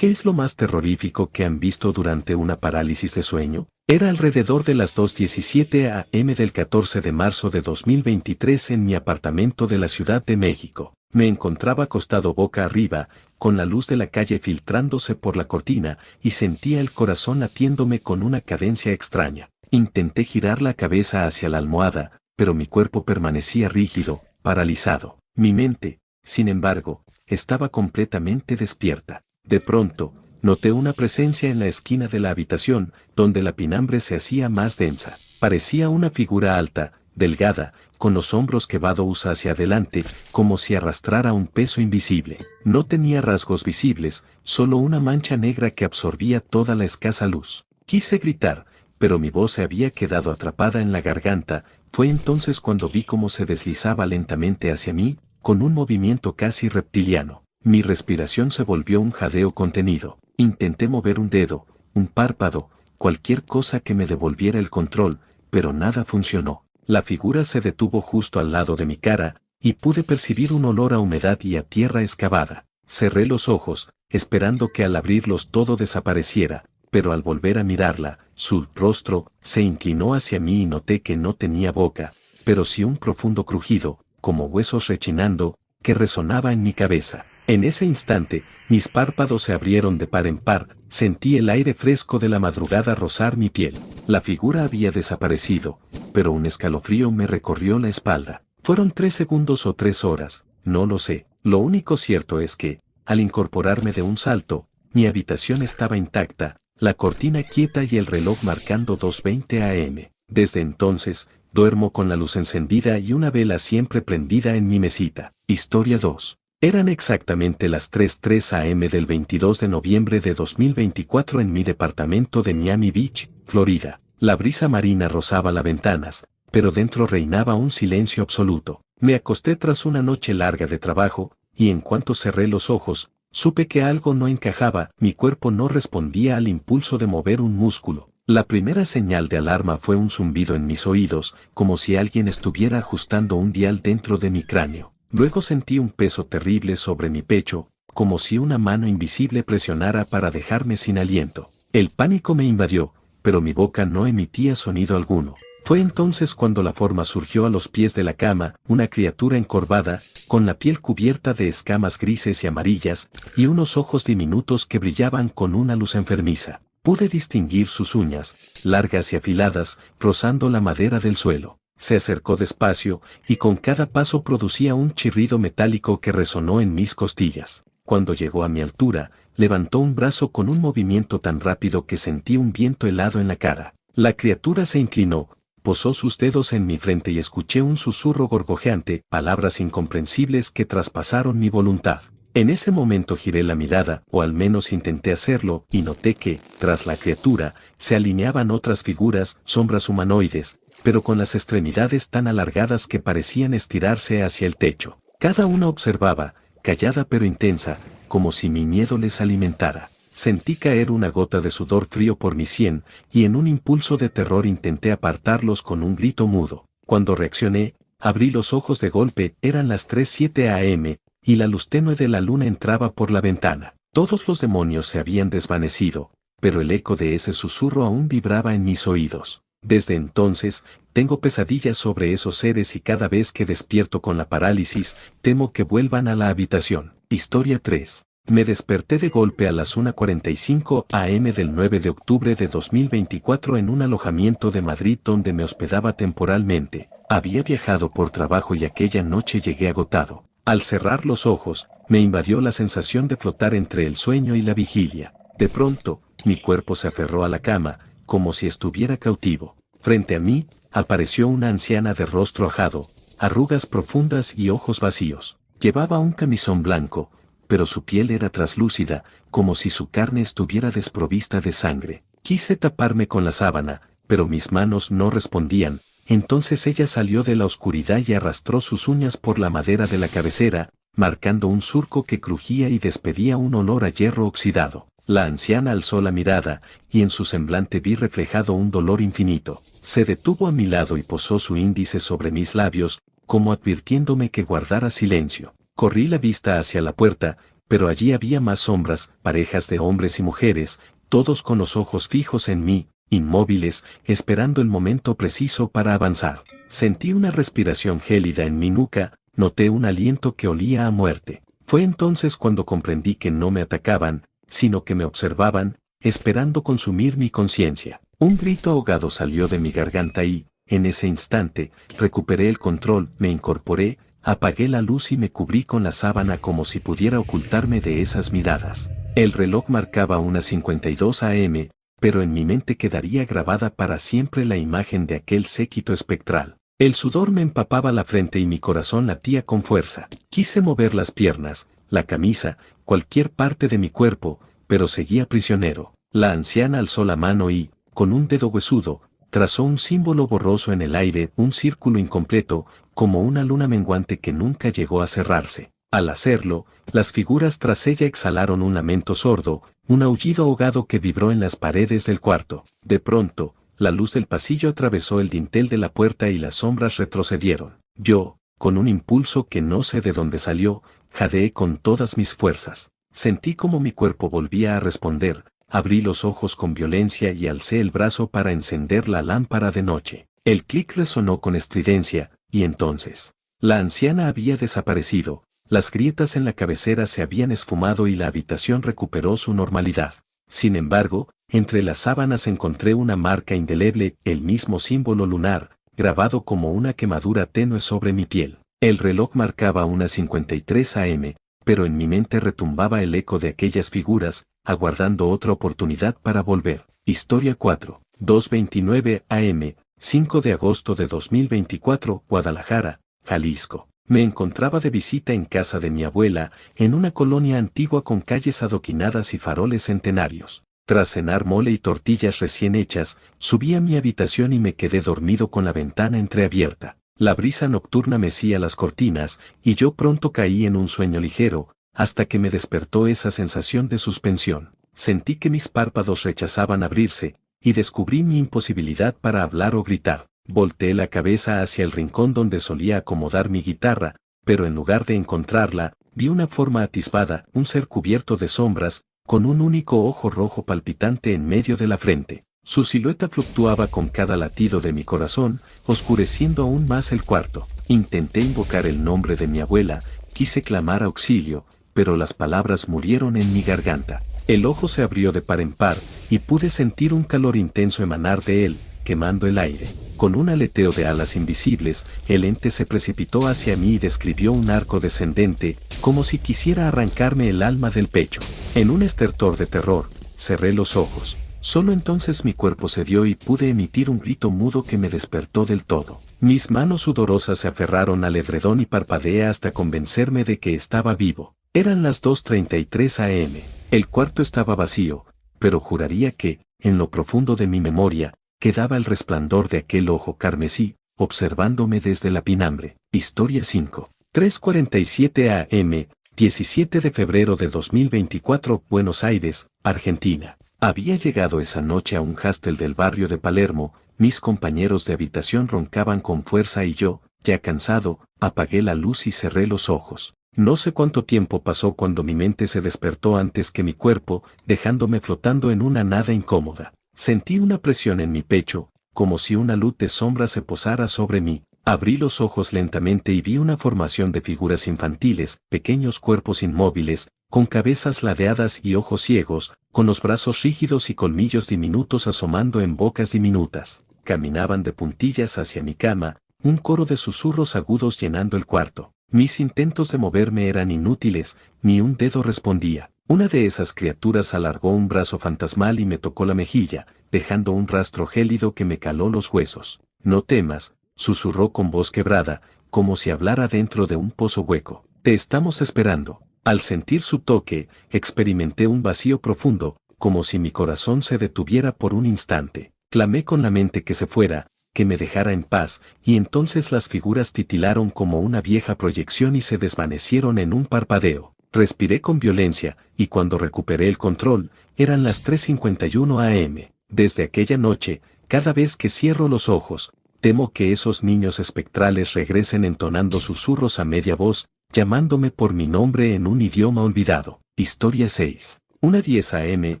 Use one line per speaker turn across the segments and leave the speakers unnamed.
¿Qué es lo más terrorífico que han visto durante una parálisis de sueño? Era alrededor de las 2:17 a.m. del 14 de marzo de 2023 en mi apartamento de la Ciudad de México. Me encontraba acostado boca arriba, con la luz de la calle filtrándose por la cortina, y sentía el corazón latiéndome con una cadencia extraña. Intenté girar la cabeza hacia la almohada, pero mi cuerpo permanecía rígido, paralizado. Mi mente, sin embargo, estaba completamente despierta. De pronto, noté una presencia en la esquina de la habitación, donde la pinambre se hacía más densa. Parecía una figura alta, delgada, con los hombros quebrados hacia adelante, como si arrastrara un peso invisible. No tenía rasgos visibles, solo una mancha negra que absorbía toda la escasa luz. Quise gritar, pero mi voz se había quedado atrapada en la garganta. Fue entonces cuando vi cómo se deslizaba lentamente hacia mí, con un movimiento casi reptiliano. Mi respiración se volvió un jadeo contenido. Intenté mover un dedo, un párpado, cualquier cosa que me devolviera el control, pero nada funcionó. La figura se detuvo justo al lado de mi cara, y pude percibir un olor a humedad y a tierra excavada. Cerré los ojos, esperando que al abrirlos todo desapareciera, pero al volver a mirarla, su rostro se inclinó hacia mí y noté que no tenía boca, pero sí un profundo crujido, como huesos rechinando, que resonaba en mi cabeza. En ese instante, mis párpados se abrieron de par en par, sentí el aire fresco de la madrugada rozar mi piel. La figura había desaparecido, pero un escalofrío me recorrió la espalda. Fueron 3 segundos o 3 horas, no lo sé. Lo único cierto es que, al incorporarme de un salto, mi habitación estaba intacta, la cortina quieta y el reloj marcando 2:20 a.m. Desde entonces, duermo con la luz encendida y una vela siempre prendida en mi mesita. Historia 2. Eran exactamente las 3:03 a.m. del 22 de noviembre de 2024 en mi departamento de Miami Beach, Florida. La brisa marina rozaba las ventanas, pero dentro reinaba un silencio absoluto. Me acosté tras una noche larga de trabajo, y en cuanto cerré los ojos, supe que algo no encajaba. Mi cuerpo no respondía al impulso de mover un músculo. La primera señal de alarma fue un zumbido en mis oídos, como si alguien estuviera ajustando un dial dentro de mi cráneo. Luego sentí un peso terrible sobre mi pecho, como si una mano invisible presionara para dejarme sin aliento. El pánico me invadió, pero mi boca no emitía sonido alguno. Fue entonces cuando la forma surgió a los pies de la cama, una criatura encorvada, con la piel cubierta de escamas grises y amarillas, y unos ojos diminutos que brillaban con una luz enfermiza. Pude distinguir sus uñas, largas y afiladas, rozando la madera del suelo. Se acercó despacio, y con cada paso producía un chirrido metálico que resonó en mis costillas. Cuando llegó a mi altura, levantó un brazo con un movimiento tan rápido que sentí un viento helado en la cara. La criatura se inclinó, posó sus dedos en mi frente y escuché un susurro gorgojeante, palabras incomprensibles que traspasaron mi voluntad. En ese momento giré la mirada, o al menos intenté hacerlo, y noté que, tras la criatura, se alineaban otras figuras, sombras humanoides, pero con las extremidades tan alargadas que parecían estirarse hacia el techo. Cada una observaba, callada pero intensa, como si mi miedo les alimentara. Sentí caer una gota de sudor frío por mi sien, y en un impulso de terror intenté apartarlos con un grito mudo. Cuando reaccioné, abrí los ojos de golpe. Eran las 3:07 a.m., y la luz tenue de la luna entraba por la ventana. Todos los demonios se habían desvanecido, pero el eco de ese susurro aún vibraba en mis oídos. Desde entonces, tengo pesadillas sobre esos seres y cada vez que despierto con la parálisis, temo que vuelvan a la habitación. Historia 3. Me desperté de golpe a las 1:45 a.m. del 9 de octubre de 2024 en un alojamiento de Madrid donde me hospedaba temporalmente. Había viajado por trabajo y aquella noche llegué agotado. Al cerrar los ojos, me invadió la sensación de flotar entre el sueño y la vigilia. De pronto, mi cuerpo se aferró a la cama, como si estuviera cautivo. Frente a mí, apareció una anciana de rostro ajado, arrugas profundas y ojos vacíos. Llevaba un camisón blanco, pero su piel era traslúcida, como si su carne estuviera desprovista de sangre. Quise taparme con la sábana, pero mis manos no respondían. Entonces ella salió de la oscuridad y arrastró sus uñas por la madera de la cabecera, marcando un surco que crujía y despedía un olor a hierro oxidado. La anciana alzó la mirada, y en su semblante vi reflejado un dolor infinito. Se detuvo a mi lado y posó su índice sobre mis labios, como advirtiéndome que guardara silencio. Corrí la vista hacia la puerta, pero allí había más sombras, parejas de hombres y mujeres, todos con los ojos fijos en mí, inmóviles, esperando el momento preciso para avanzar. Sentí una respiración gélida en mi nuca, noté un aliento que olía a muerte. Fue entonces cuando comprendí que no me atacaban, sino que me observaban, esperando consumir mi conciencia. Un grito ahogado salió de mi garganta y, en ese instante, recuperé el control, me incorporé, apagué la luz y me cubrí con la sábana como si pudiera ocultarme de esas miradas. El reloj marcaba unas 52 a.m., pero en mi mente quedaría grabada para siempre la imagen de aquel séquito espectral. El sudor me empapaba la frente y mi corazón latía con fuerza. Quise mover las piernas, la camisa, cualquier parte de mi cuerpo, pero seguía prisionero. La anciana alzó la mano y, con un dedo huesudo, trazó un símbolo borroso en el aire, un círculo incompleto, como una luna menguante que nunca llegó a cerrarse. Al hacerlo, las figuras tras ella exhalaron un lamento sordo, un aullido ahogado que vibró en las paredes del cuarto. De pronto, la luz del pasillo atravesó el dintel de la puerta y las sombras retrocedieron. Yo, con un impulso que no sé de dónde salió, jadeé con todas mis fuerzas. Sentí como mi cuerpo volvía a responder, abrí los ojos con violencia y alcé el brazo para encender la lámpara de noche. El clic resonó con estridencia, y entonces, la anciana había desaparecido, las grietas en la cabecera se habían esfumado y la habitación recuperó su normalidad. Sin embargo, entre las sábanas encontré una marca indeleble, el mismo símbolo lunar, grabado como una quemadura tenue sobre mi piel. El reloj marcaba unas 53 a.m., pero en mi mente retumbaba el eco de aquellas figuras, aguardando otra oportunidad para volver. Historia 4. 2:29 a.m., 5 de agosto de 2024, Guadalajara, Jalisco. Me encontraba de visita en casa de mi abuela, en una colonia antigua con calles adoquinadas y faroles centenarios. Tras cenar mole y tortillas recién hechas, subí a mi habitación y me quedé dormido con la ventana entreabierta. La brisa nocturna mecía las cortinas, y yo pronto caí en un sueño ligero, hasta que me despertó esa sensación de suspensión. Sentí que mis párpados rechazaban abrirse, y descubrí mi imposibilidad para hablar o gritar. Volteé la cabeza hacia el rincón donde solía acomodar mi guitarra, pero en lugar de encontrarla, vi una forma atisbada, un ser cubierto de sombras, con un único ojo rojo palpitante en medio de la frente. Su silueta fluctuaba con cada latido de mi corazón, oscureciendo aún más el cuarto. Intenté invocar el nombre de mi abuela, quise clamar auxilio, pero las palabras murieron en mi garganta. El ojo se abrió de par en par, y pude sentir un calor intenso emanar de él, quemando el aire. Con un aleteo de alas invisibles, el ente se precipitó hacia mí y describió un arco descendente, como si quisiera arrancarme el alma del pecho. En un estertor de terror, cerré los ojos. Solo entonces mi cuerpo cedió y pude emitir un grito mudo que me despertó del todo. Mis manos sudorosas se aferraron al edredón y parpadeé hasta convencerme de que estaba vivo. Eran las 2:33 a.m. El cuarto estaba vacío, pero juraría que, en lo profundo de mi memoria, quedaba el resplandor de aquel ojo carmesí, observándome desde la pinambre. Historia 5. 3:47 a.m., 17 de febrero de 2024, Buenos Aires, Argentina. Había llegado esa noche a un hostel del barrio de Palermo, mis compañeros de habitación roncaban con fuerza y yo, ya cansado, apagué la luz y cerré los ojos. No sé cuánto tiempo pasó cuando mi mente se despertó antes que mi cuerpo, dejándome flotando en una nada incómoda. Sentí una presión en mi pecho, como si una luz de sombra se posara sobre mí. Abrí los ojos lentamente y vi una formación de figuras infantiles, pequeños cuerpos inmóviles, con cabezas ladeadas y ojos ciegos, con los brazos rígidos y colmillos diminutos asomando en bocas diminutas. Caminaban de puntillas hacia mi cama, un coro de susurros agudos llenando el cuarto. Mis intentos de moverme eran inútiles, ni un dedo respondía. Una de esas criaturas alargó un brazo fantasmal y me tocó la mejilla, dejando un rastro gélido que me caló los huesos. No temas, susurró con voz quebrada, como si hablara dentro de un pozo hueco. Te estamos esperando. Al sentir su toque, experimenté un vacío profundo, como si mi corazón se detuviera por un instante. Clamé con la mente que se fuera, que me dejara en paz, y entonces las figuras titilaron como una vieja proyección y se desvanecieron en un parpadeo. Respiré con violencia, y cuando recuperé el control, eran las 3:51 a.m. Desde aquella noche, cada vez que cierro los ojos, temo que esos niños espectrales regresen entonando susurros a media voz, llamándome por mi nombre en un idioma olvidado. Historia 6. 1:10 a.m.,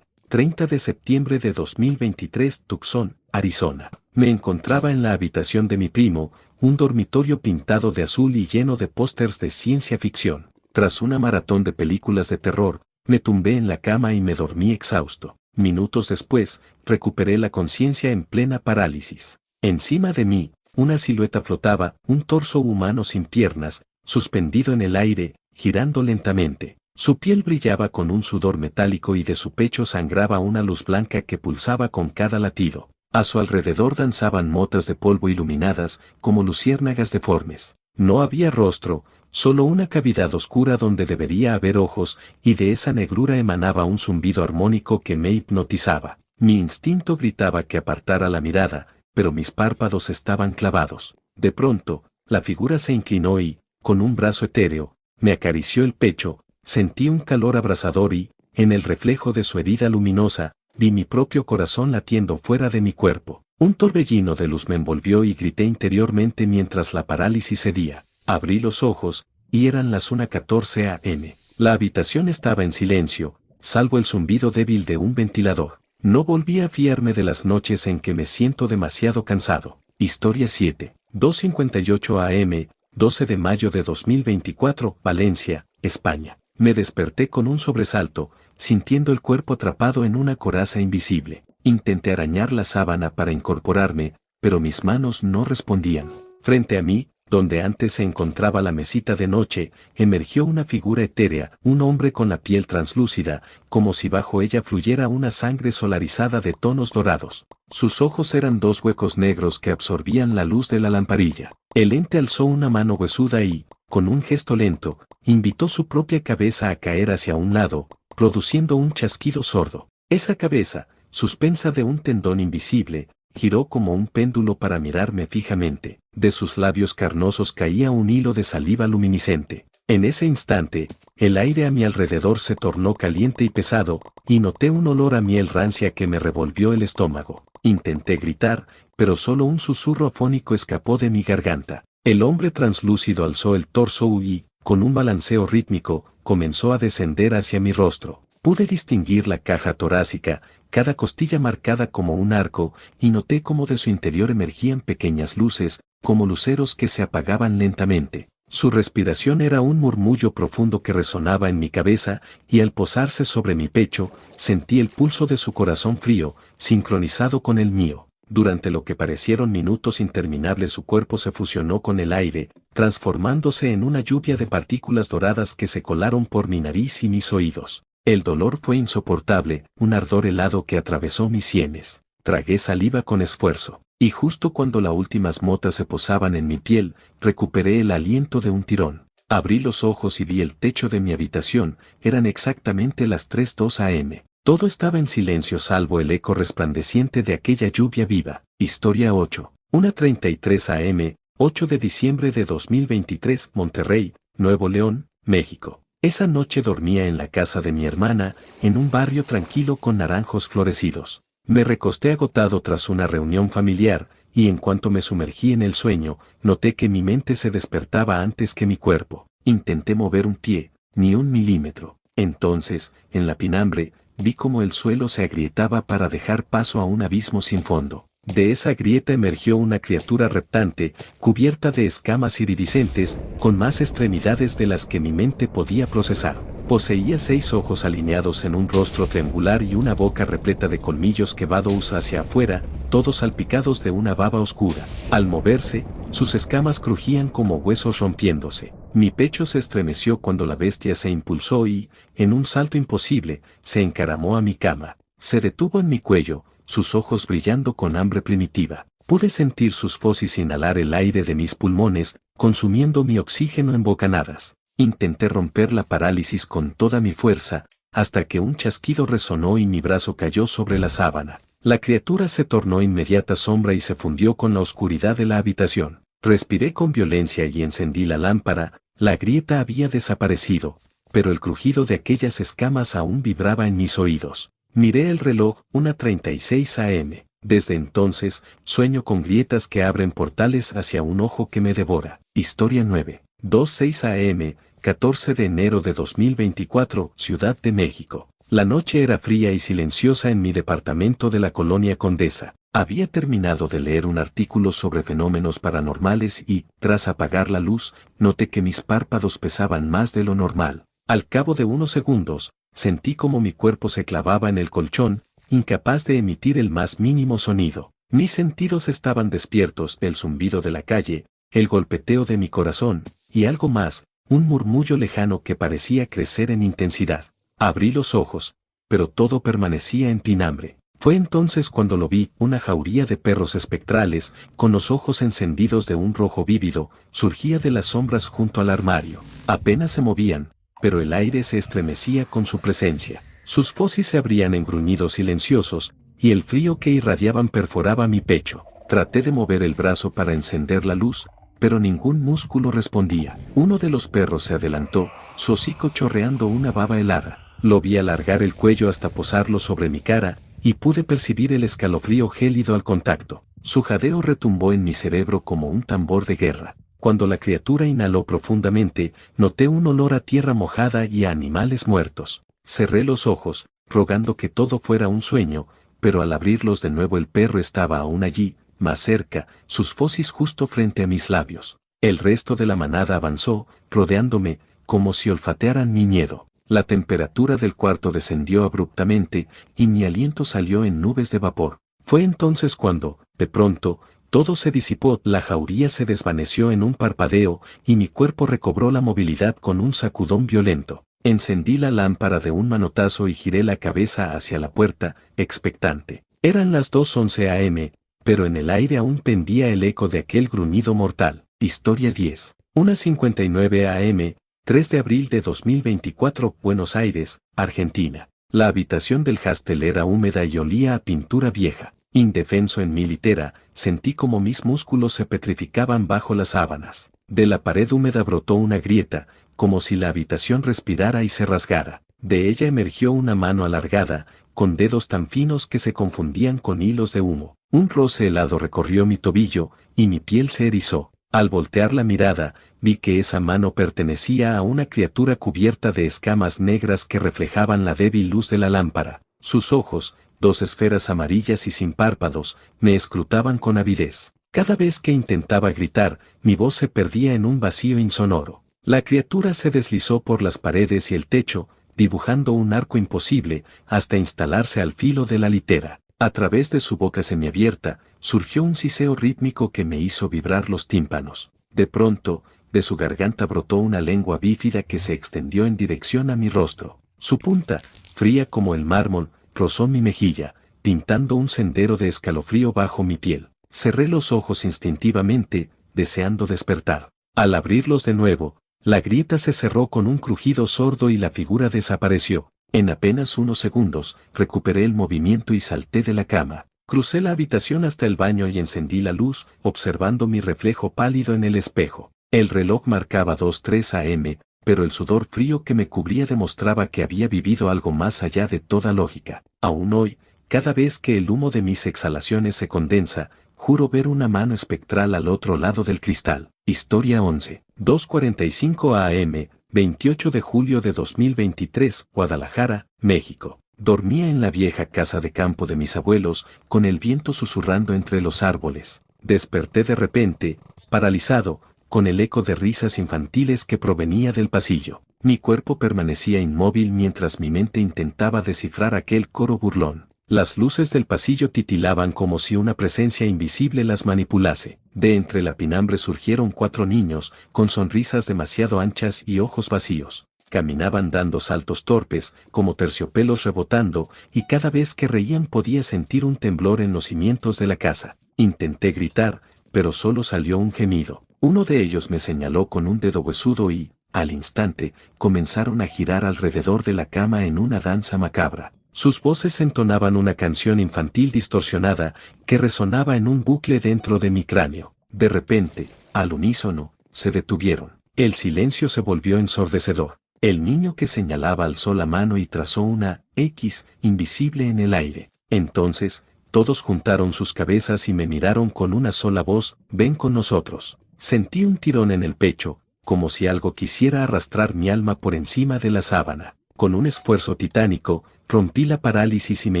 30 de septiembre de 2023, Tucson, Arizona. Me encontraba en la habitación de mi primo, un dormitorio pintado de azul y lleno de pósters de ciencia ficción. Tras una maratón de películas de terror, me tumbé en la cama y me dormí exhausto. Minutos después, recuperé la conciencia en plena parálisis. Encima de mí, una silueta flotaba, un torso humano sin piernas, suspendido en el aire, girando lentamente. Su piel brillaba con un sudor metálico y de su pecho sangraba una luz blanca que pulsaba con cada latido. A su alrededor danzaban motas de polvo iluminadas, como luciérnagas deformes. No había rostro, solo una cavidad oscura donde debería haber ojos, y de esa negrura emanaba un zumbido armónico que me hipnotizaba. Mi instinto gritaba que apartara la mirada, pero mis párpados estaban clavados. De pronto, la figura se inclinó y, con un brazo etéreo, me acarició el pecho. Sentí un calor abrasador y, en el reflejo de su herida luminosa, vi mi propio corazón latiendo fuera de mi cuerpo. Un torbellino de luz me envolvió y grité interiormente mientras la parálisis cedía. Abrí los ojos, y eran las 1:14 a.m. La habitación estaba en silencio, salvo el zumbido débil de un ventilador. No volví a fiarme de las noches en que me siento demasiado cansado. Historia 7. 2:58 a.m., 12 de mayo de 2024, Valencia, España. Me desperté con un sobresalto, sintiendo el cuerpo atrapado en una coraza invisible. Intenté arañar la sábana para incorporarme, pero mis manos no respondían. Frente a mí, donde antes se encontraba la mesita de noche, emergió una figura etérea, un hombre con la piel translúcida, como si bajo ella fluyera una sangre solarizada de tonos dorados. Sus ojos eran dos huecos negros que absorbían la luz de la lamparilla. El ente alzó una mano huesuda y, con un gesto lento, invitó su propia cabeza a caer hacia un lado, produciendo un chasquido sordo. Esa cabeza, suspensa de un tendón invisible, giró como un péndulo para mirarme fijamente. De sus labios carnosos caía un hilo de saliva luminiscente. En ese instante, el aire a mi alrededor se tornó caliente y pesado, y noté un olor a miel rancia que me revolvió el estómago. Intenté gritar, pero solo un susurro afónico escapó de mi garganta. El hombre translúcido alzó el torso y, con un balanceo rítmico, comenzó a descender hacia mi rostro. Pude distinguir la caja torácica, cada costilla marcada como un arco, y noté cómo de su interior emergían pequeñas luces, como luceros que se apagaban lentamente. Su respiración era un murmullo profundo que resonaba en mi cabeza, y al posarse sobre mi pecho, sentí el pulso de su corazón frío, sincronizado con el mío. Durante lo que parecieron minutos interminables su cuerpo se fusionó con el aire, transformándose en una lluvia de partículas doradas que se colaron por mi nariz y mis oídos. El dolor fue insoportable, un ardor helado que atravesó mis sienes. Tragué saliva con esfuerzo, y justo cuando las últimas motas se posaban en mi piel, recuperé el aliento de un tirón. Abrí los ojos y vi el techo de mi habitación, eran exactamente las 3:02 a.m. Todo estaba en silencio salvo el eco resplandeciente de aquella lluvia viva. Historia 8. 1:33 a.m., 8 de diciembre de 2023, Monterrey, Nuevo León, México. Esa noche dormía en la casa de mi hermana, en un barrio tranquilo con naranjos florecidos. Me recosté agotado tras una reunión familiar, y en cuanto me sumergí en el sueño, noté que mi mente se despertaba antes que mi cuerpo. Intenté mover un pie, ni un milímetro. Entonces, en la pinambre, vi cómo el suelo se agrietaba para dejar paso a un abismo sin fondo. De esa grieta emergió una criatura reptante, cubierta de escamas iridiscentes, con más extremidades de las que mi mente podía procesar. Poseía 6 ojos alineados en un rostro triangular y una boca repleta de colmillos que vados hacia afuera, todos salpicados de una baba oscura. Al moverse, sus escamas crujían como huesos rompiéndose. Mi pecho se estremeció cuando la bestia se impulsó y, en un salto imposible, se encaramó a mi cama. Se detuvo en mi cuello, sus ojos brillando con hambre primitiva. Pude sentir sus fauces inhalar el aire de mis pulmones, consumiendo mi oxígeno en bocanadas. Intenté romper la parálisis con toda mi fuerza, hasta que un chasquido resonó y mi brazo cayó sobre la sábana. La criatura se tornó inmediata sombra y se fundió con la oscuridad de la habitación. Respiré con violencia y encendí la lámpara. La grieta había desaparecido, pero el crujido de aquellas escamas aún vibraba en mis oídos. Miré el reloj, 1:36 a.m. Desde entonces, sueño con grietas que abren portales hacia un ojo que me devora. Historia 9. 2:06 a.m., 14 de enero de 2024, Ciudad de México. La noche era fría y silenciosa en mi departamento de la Colonia Condesa. Había terminado de leer un artículo sobre fenómenos paranormales y, tras apagar la luz, noté que mis párpados pesaban más de lo normal. Al cabo de unos segundos, sentí como mi cuerpo se clavaba en el colchón, incapaz de emitir el más mínimo sonido. Mis sentidos estaban despiertos, el zumbido de la calle, el golpeteo de mi corazón, y algo más, un murmullo lejano que parecía crecer en intensidad. Abrí los ojos, pero todo permanecía en pinambre. Fue entonces cuando lo vi, una jauría de perros espectrales, con los ojos encendidos de un rojo vívido, surgía de las sombras junto al armario. Apenas se movían, pero el aire se estremecía con su presencia. Sus fauces se abrían en gruñidos silenciosos, y el frío que irradiaban perforaba mi pecho. Traté de mover el brazo para encender la luz, pero ningún músculo respondía. Uno de los perros se adelantó, su hocico chorreando una baba helada. Lo vi alargar el cuello hasta posarlo sobre mi cara, y pude percibir el escalofrío gélido al contacto. Su jadeo retumbó en mi cerebro como un tambor de guerra. Cuando la criatura inhaló profundamente, noté un olor a tierra mojada y a animales muertos. Cerré los ojos, rogando que todo fuera un sueño, pero al abrirlos de nuevo el perro estaba aún allí, más cerca, sus fauces justo frente a mis labios. El resto de la manada avanzó, rodeándome, como si olfatearan mi miedo. La temperatura del cuarto descendió abruptamente, y mi aliento salió en nubes de vapor. Fue entonces cuando, de pronto, todo se disipó, la jauría se desvaneció en un parpadeo, y mi cuerpo recobró la movilidad con un sacudón violento. Encendí la lámpara de un manotazo y giré la cabeza hacia la puerta, expectante. Eran las 2:11 a.m., pero en el aire aún pendía el eco de aquel gruñido mortal. Historia 10. 1:59 a.m., 3 de abril de 2024, Buenos Aires, Argentina. La habitación del hostel era húmeda y olía a pintura vieja. Indefenso en mi litera, sentí como mis músculos se petrificaban bajo las sábanas. De la pared húmeda brotó una grieta, como si la habitación respirara y se rasgara. De ella emergió una mano alargada, con dedos tan finos que se confundían con hilos de humo. Un roce helado recorrió mi tobillo, y mi piel se erizó. Al voltear la mirada, vi que esa mano pertenecía a una criatura cubierta de escamas negras que reflejaban la débil luz de la lámpara. Sus ojos, dos esferas amarillas y sin párpados, me escrutaban con avidez. Cada vez que intentaba gritar, mi voz se perdía en un vacío insonoro. La criatura se deslizó por las paredes y el techo, dibujando un arco imposible, hasta instalarse al filo de la litera. A través de su boca semiabierta, surgió un siseo rítmico que me hizo vibrar los tímpanos. De pronto, de su garganta brotó una lengua bífida que se extendió en dirección a mi rostro. Su punta, fría como el mármol, rozó mi mejilla, pintando un sendero de escalofrío bajo mi piel. Cerré los ojos instintivamente, deseando despertar. Al abrirlos de nuevo, la grieta se cerró con un crujido sordo y la figura desapareció. En apenas unos segundos, recuperé el movimiento y salté de la cama. Crucé la habitación hasta el baño y encendí la luz, observando mi reflejo pálido en el espejo. El reloj marcaba 2:03 a.m., pero el sudor frío que me cubría demostraba que había vivido algo más allá de toda lógica. Aún hoy, cada vez que el humo de mis exhalaciones se condensa, juro ver una mano espectral al otro lado del cristal. Historia 11. 2:45 a.m., 28 de julio de 2023, Guadalajara, México. Dormía en la vieja casa de campo de mis abuelos, con el viento susurrando entre los árboles. Desperté de repente, paralizado, con el eco de risas infantiles que provenía del pasillo. Mi cuerpo permanecía inmóvil mientras mi mente intentaba descifrar aquel coro burlón. Las luces del pasillo titilaban como si una presencia invisible las manipulase. De entre la pinambre surgieron 4 niños, con sonrisas demasiado anchas y ojos vacíos. Caminaban dando saltos torpes, como terciopelos rebotando, y cada vez que reían podía sentir un temblor en los cimientos de la casa. Intenté gritar, pero solo salió un gemido. Uno de ellos me señaló con un dedo huesudo y, al instante, comenzaron a girar alrededor de la cama en una danza macabra. Sus voces entonaban una canción infantil distorsionada que resonaba en un bucle dentro de mi cráneo. De repente, al unísono, se detuvieron. El silencio se volvió ensordecedor. El niño que señalaba alzó la mano y trazó una X invisible en el aire. Entonces, todos juntaron sus cabezas y me miraron con una sola voz: «Ven con nosotros». Sentí un tirón en el pecho, como si algo quisiera arrastrar mi alma por encima de la sábana. Con un esfuerzo titánico, rompí la parálisis y me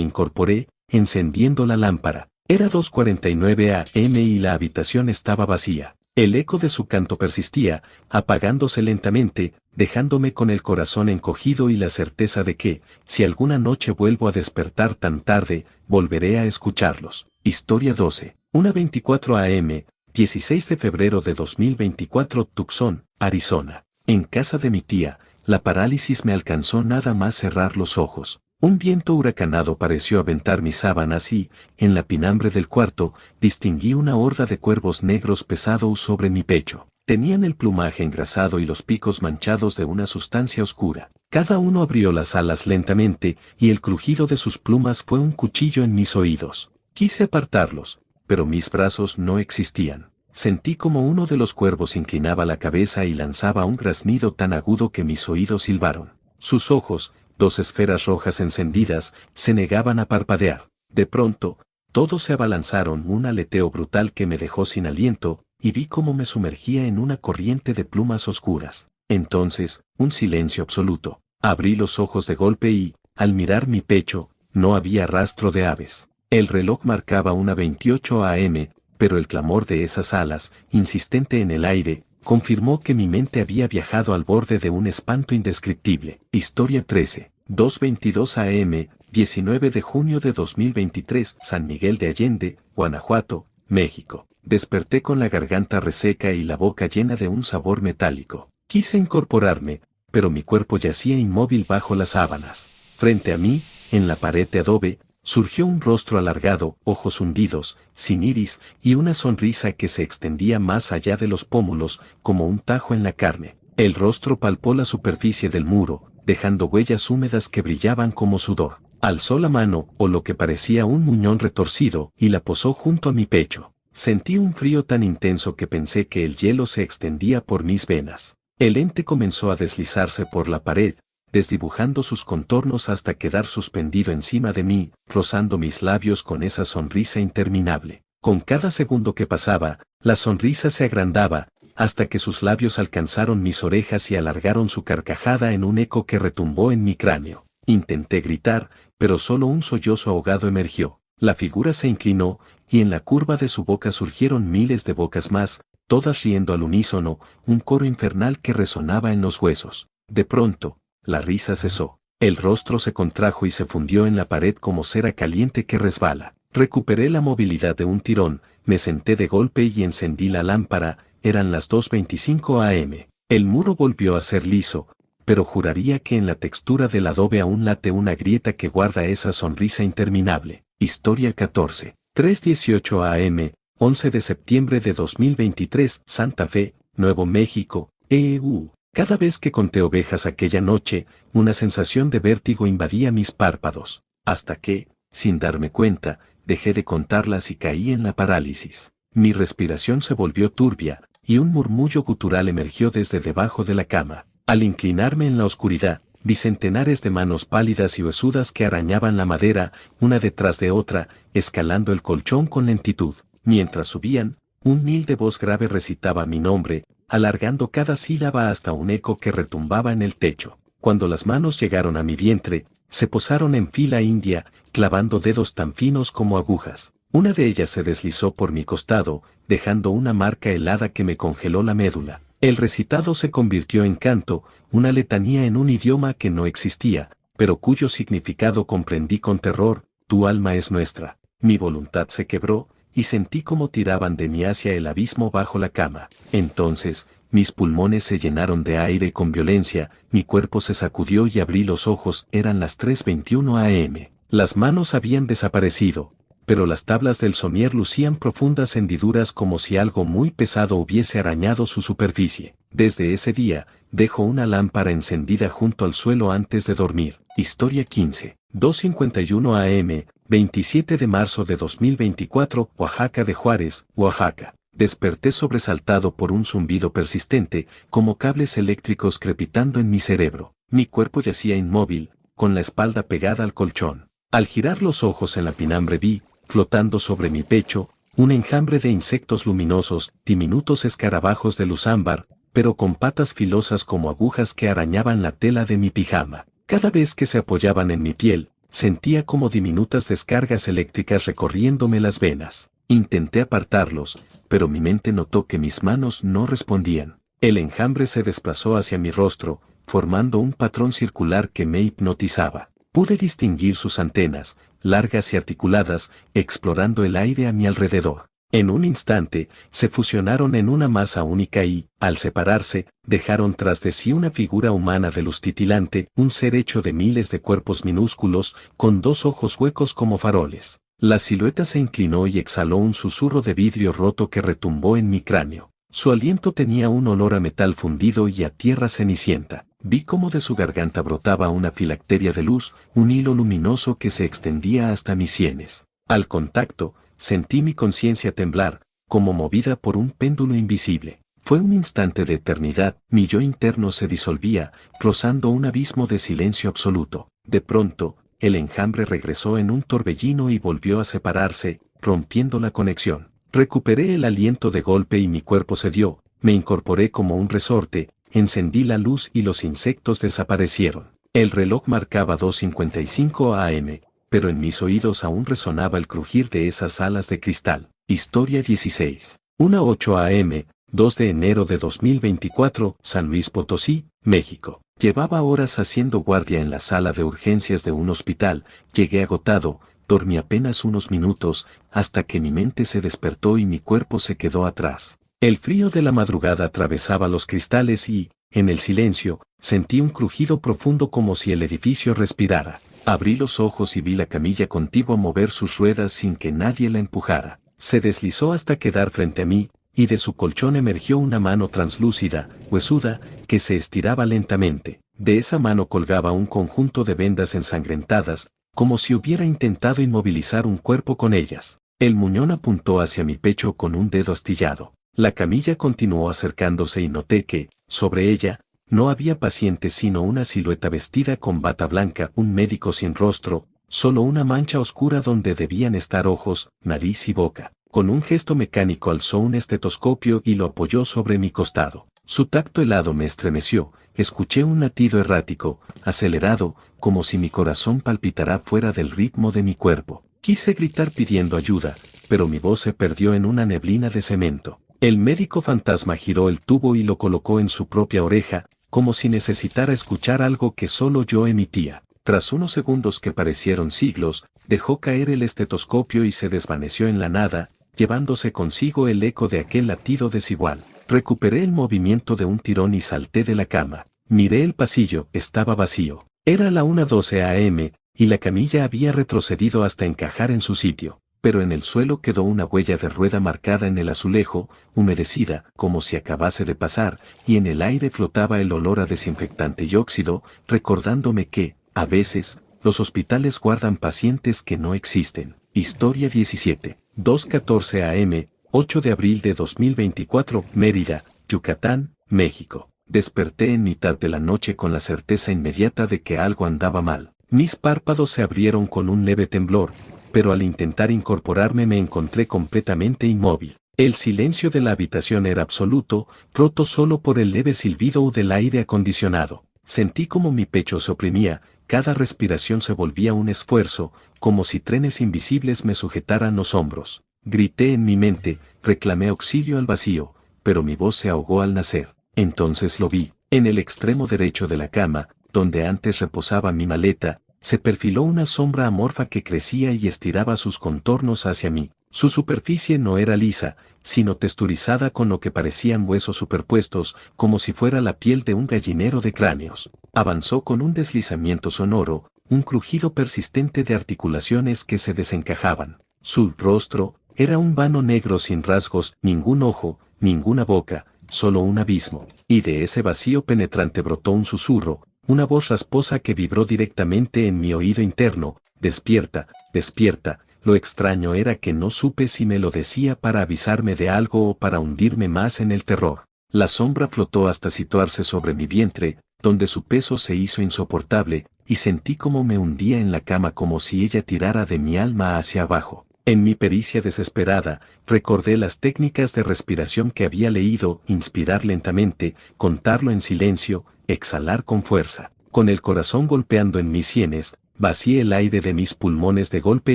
incorporé, encendiendo la lámpara. Era 2:49 a.m. y la habitación estaba vacía. El eco de su canto persistía, apagándose lentamente, dejándome con el corazón encogido y la certeza de que, si alguna noche vuelvo a despertar tan tarde, volveré a escucharlos. Historia 12. 1:24 a.m., 16 de febrero de 2024, Tucson, Arizona. En casa de mi tía, la parálisis me alcanzó nada más cerrar los ojos. Un viento huracanado pareció aventar mis sábanas y, en la pinambre del cuarto, distinguí una horda de cuervos negros pesados sobre mi pecho. Tenían el plumaje engrasado y los picos manchados de una sustancia oscura. Cada uno abrió las alas lentamente, y el crujido de sus plumas fue un cuchillo en mis oídos. Quise apartarlos, pero mis brazos no existían. Sentí como uno de los cuervos inclinaba la cabeza y lanzaba un graznido tan agudo que mis oídos silbaron. Sus ojos, dos esferas rojas encendidas, se negaban a parpadear. De pronto, todos se abalanzaron, un aleteo brutal que me dejó sin aliento, y vi cómo me sumergía en una corriente de plumas oscuras. Entonces, un silencio absoluto. Abrí los ojos de golpe y, al mirar mi pecho, no había rastro de aves. El reloj marcaba 1:28 a.m., pero el clamor de esas alas, insistente en el aire, confirmó que mi mente había viajado al borde de un espanto indescriptible. Historia 13. 2:22 a.m., 19 de junio de 2023, San Miguel de Allende, Guanajuato, México. Desperté con la garganta reseca y la boca llena de un sabor metálico. Quise incorporarme, pero mi cuerpo yacía inmóvil bajo las sábanas. Frente a mí, en la pared de adobe, surgió un rostro alargado, ojos hundidos, sin iris, y una sonrisa que se extendía más allá de los pómulos, como un tajo en la carne. El rostro palpó la superficie del muro, dejando huellas húmedas que brillaban como sudor. Alzó la mano, o lo que parecía un muñón retorcido, y la posó junto a mi pecho. Sentí un frío tan intenso que pensé que el hielo se extendía por mis venas. El ente comenzó a deslizarse por la pared, desdibujando sus contornos hasta quedar suspendido encima de mí, rozando mis labios con esa sonrisa interminable. Con cada segundo que pasaba, la sonrisa se agrandaba, hasta que sus labios alcanzaron mis orejas y alargaron su carcajada en un eco que retumbó en mi cráneo. Intenté gritar, pero solo un sollozo ahogado emergió. La figura se inclinó, y en la curva de su boca surgieron miles de bocas más, todas riendo al unísono, un coro infernal que resonaba en los huesos. De pronto, la risa cesó. El rostro se contrajo y se fundió en la pared como cera caliente que resbala. Recuperé la movilidad de un tirón, me senté de golpe y encendí la lámpara. Eran las 2:25 a.m. El muro volvió a ser liso, pero juraría que en la textura del adobe aún late una grieta que guarda esa sonrisa interminable. Historia 14. 3:18 a.m., 11 de septiembre de 2023, Santa Fe, Nuevo México, EU. Cada vez que conté ovejas aquella noche, una sensación de vértigo invadía mis párpados, hasta que, sin darme cuenta, dejé de contarlas y caí en la parálisis. Mi respiración se volvió turbia, y un murmullo gutural emergió desde debajo de la cama. Al inclinarme en la oscuridad, vi centenares de manos pálidas y huesudas que arañaban la madera, una detrás de otra, escalando el colchón con lentitud. Mientras subían, un nil de voz grave recitaba mi nombre, alargando cada sílaba hasta un eco que retumbaba en el techo. Cuando las manos llegaron a mi vientre, se posaron en fila india, clavando dedos tan finos como agujas. Una de ellas se deslizó por mi costado, dejando una marca helada que me congeló la médula. El recitado se convirtió en canto, una letanía en un idioma que no existía, pero cuyo significado comprendí con terror: tu alma es nuestra. Mi voluntad se quebró, y sentí cómo tiraban de mí hacia el abismo bajo la cama. Entonces, mis pulmones se llenaron de aire con violencia, mi cuerpo se sacudió y abrí los ojos. Eran las 3:21 a.m. Las manos habían desaparecido, pero las tablas del somier lucían profundas hendiduras como si algo muy pesado hubiese arañado su superficie. Desde ese día, dejo una lámpara encendida junto al suelo antes de dormir. Historia 15. 2:51 a.m., 27 de marzo de 2024, Oaxaca de Juárez, Oaxaca. Desperté sobresaltado por un zumbido persistente, como cables eléctricos crepitando en mi cerebro. Mi cuerpo yacía inmóvil, con la espalda pegada al colchón. Al girar los ojos en la pinambre vi, flotando sobre mi pecho, un enjambre de insectos luminosos, diminutos escarabajos de luz ámbar, pero con patas filosas como agujas que arañaban la tela de mi pijama. Cada vez que se apoyaban en mi piel, sentía como diminutas descargas eléctricas recorriéndome las venas. Intenté apartarlos, pero mi mente notó que mis manos no respondían. El enjambre se desplazó hacia mi rostro, formando un patrón circular que me hipnotizaba. Pude distinguir sus antenas, largas y articuladas, explorando el aire a mi alrededor. En un instante, se fusionaron en una masa única y, al separarse, dejaron tras de sí una figura humana de luz titilante, un ser hecho de miles de cuerpos minúsculos, con dos ojos huecos como faroles. La silueta se inclinó y exhaló un susurro de vidrio roto que retumbó en mi cráneo. Su aliento tenía un olor a metal fundido y a tierra cenicienta. Vi cómo de su garganta brotaba una filacteria de luz, un hilo luminoso que se extendía hasta mis sienes. Al contacto, sentí mi conciencia temblar, como movida por un péndulo invisible. Fue un instante de eternidad, mi yo interno se disolvía, rozando un abismo de silencio absoluto. De pronto, el enjambre regresó en un torbellino y volvió a separarse, rompiendo la conexión. Recuperé el aliento de golpe y mi cuerpo cedió, me incorporé como un resorte, encendí la luz y los insectos desaparecieron. El reloj marcaba 2:55 am, pero en mis oídos aún resonaba el crujir de esas alas de cristal. Historia 16. 1:08 am, 2 de enero de 2024, San Luis Potosí, México. Llevaba horas haciendo guardia en la sala de urgencias de un hospital, llegué agotado, dormí apenas unos minutos, hasta que mi mente se despertó y mi cuerpo se quedó atrás. El frío de la madrugada atravesaba los cristales y, en el silencio, sentí un crujido profundo como si el edificio respirara. Abrí los ojos y vi la camilla contigua mover sus ruedas sin que nadie la empujara. Se deslizó hasta quedar frente a mí, y de su colchón emergió una mano translúcida, huesuda, que se estiraba lentamente. De esa mano colgaba un conjunto de vendas ensangrentadas, como si hubiera intentado inmovilizar un cuerpo con ellas. El muñón apuntó hacia mi pecho con un dedo astillado. La camilla continuó acercándose y noté que, sobre ella, no había paciente sino una silueta vestida con bata blanca, un médico sin rostro, solo una mancha oscura donde debían estar ojos, nariz y boca. Con un gesto mecánico alzó un estetoscopio y lo apoyó sobre mi costado. Su tacto helado me estremeció, escuché un latido errático, acelerado, como si mi corazón palpitara fuera del ritmo de mi cuerpo. Quise gritar pidiendo ayuda, pero mi voz se perdió en una neblina de cemento. El médico fantasma giró el tubo y lo colocó en su propia oreja, como si necesitara escuchar algo que solo yo emitía. Tras unos segundos que parecieron siglos, dejó caer el estetoscopio y se desvaneció en la nada, llevándose consigo el eco de aquel latido desigual. Recuperé el movimiento de un tirón y salté de la cama. Miré el pasillo, estaba vacío. Era la 1:12 am, y la camilla había retrocedido hasta encajar en su sitio, pero en el suelo quedó una huella de rueda marcada en el azulejo, humedecida, como si acabase de pasar, y en el aire flotaba el olor a desinfectante y óxido, recordándome que, a veces, los hospitales guardan pacientes que no existen. Historia 17. 2:14 am, 8 de abril de 2024, Mérida, Yucatán, México. Desperté en mitad de la noche con la certeza inmediata de que algo andaba mal. Mis párpados se abrieron con un leve temblor, pero al intentar incorporarme me encontré completamente inmóvil. El silencio de la habitación era absoluto, roto solo por el leve silbido del aire acondicionado. Sentí como mi pecho se oprimía, cada respiración se volvía un esfuerzo, como si trenes invisibles me sujetaran los hombros. Grité en mi mente, reclamé auxilio al vacío, pero mi voz se ahogó al nacer. Entonces lo vi, en el extremo derecho de la cama, donde antes reposaba mi maleta, se perfiló una sombra amorfa que crecía y estiraba sus contornos hacia mí. Su superficie no era lisa, sino texturizada con lo que parecían huesos superpuestos, como si fuera la piel de un gallinero de cráneos. Avanzó con un deslizamiento sonoro, un crujido persistente de articulaciones que se desencajaban. Su rostro era un vano negro sin rasgos, ningún ojo, ninguna boca, solo un abismo. Y de ese vacío penetrante brotó un susurro, una voz rasposa que vibró directamente en mi oído interno. Despierta, despierta. Lo extraño era que no supe si me lo decía para avisarme de algo o para hundirme más en el terror. La sombra flotó hasta situarse sobre mi vientre, donde su peso se hizo insoportable, y sentí como me hundía en la cama como si ella tirara de mi alma hacia abajo. En mi pericia desesperada, recordé las técnicas de respiración que había leído: inspirar lentamente, contarlo en silencio, exhalar con fuerza. Con el corazón golpeando en mis sienes, vacié el aire de mis pulmones de golpe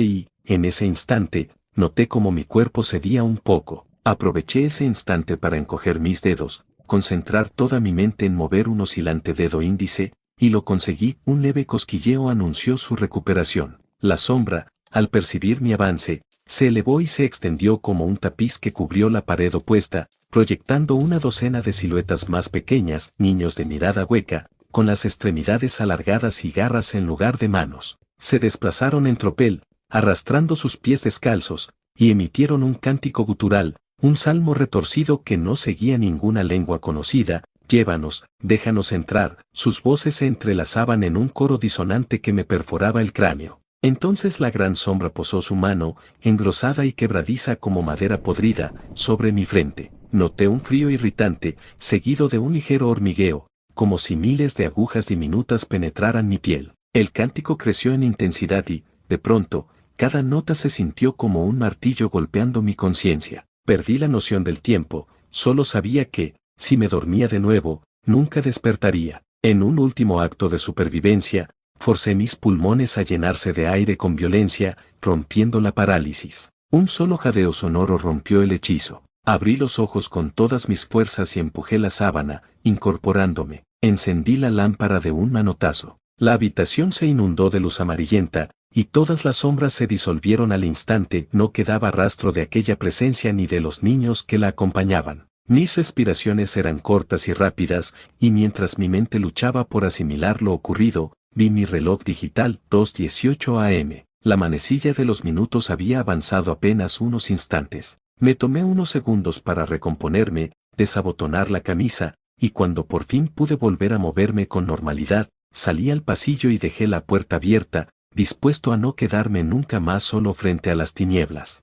y, en ese instante, noté como mi cuerpo cedía un poco. Aproveché ese instante para encoger mis dedos, concentrar toda mi mente en mover un oscilante dedo índice, y lo conseguí. Un leve cosquilleo anunció su recuperación. La sombra, al percibir mi avance, se elevó y se extendió como un tapiz que cubrió la pared opuesta, proyectando una docena de siluetas más pequeñas, niños de mirada hueca, con las extremidades alargadas y garras en lugar de manos. Se desplazaron en tropel, arrastrando sus pies descalzos, y emitieron un cántico gutural, un salmo retorcido que no seguía ninguna lengua conocida. Llévanos, déjanos entrar. Sus voces se entrelazaban en un coro disonante que me perforaba el cráneo. Entonces la gran sombra posó su mano, engrosada y quebradiza como madera podrida, sobre mi frente. Noté un frío irritante, seguido de un ligero hormigueo, como si miles de agujas diminutas penetraran mi piel. El cántico creció en intensidad y, de pronto, cada nota se sintió como un martillo golpeando mi conciencia. Perdí la noción del tiempo, solo sabía que, si me dormía de nuevo, nunca despertaría. En un último acto de supervivencia, forcé mis pulmones a llenarse de aire con violencia, rompiendo la parálisis. Un solo jadeo sonoro rompió el hechizo. Abrí los ojos con todas mis fuerzas y empujé la sábana, incorporándome. Encendí la lámpara de un manotazo. La habitación se inundó de luz amarillenta, y todas las sombras se disolvieron al instante. No quedaba rastro de aquella presencia ni de los niños que la acompañaban. Mis respiraciones eran cortas y rápidas, y mientras mi mente luchaba por asimilar lo ocurrido, vi mi reloj digital: 2:18 am. La manecilla de los minutos había avanzado apenas unos instantes. Me tomé unos segundos para recomponerme, desabotonar la camisa, y cuando por fin pude volver a moverme con normalidad, salí al pasillo y dejé la puerta abierta, dispuesto a no quedarme nunca más solo frente a las tinieblas.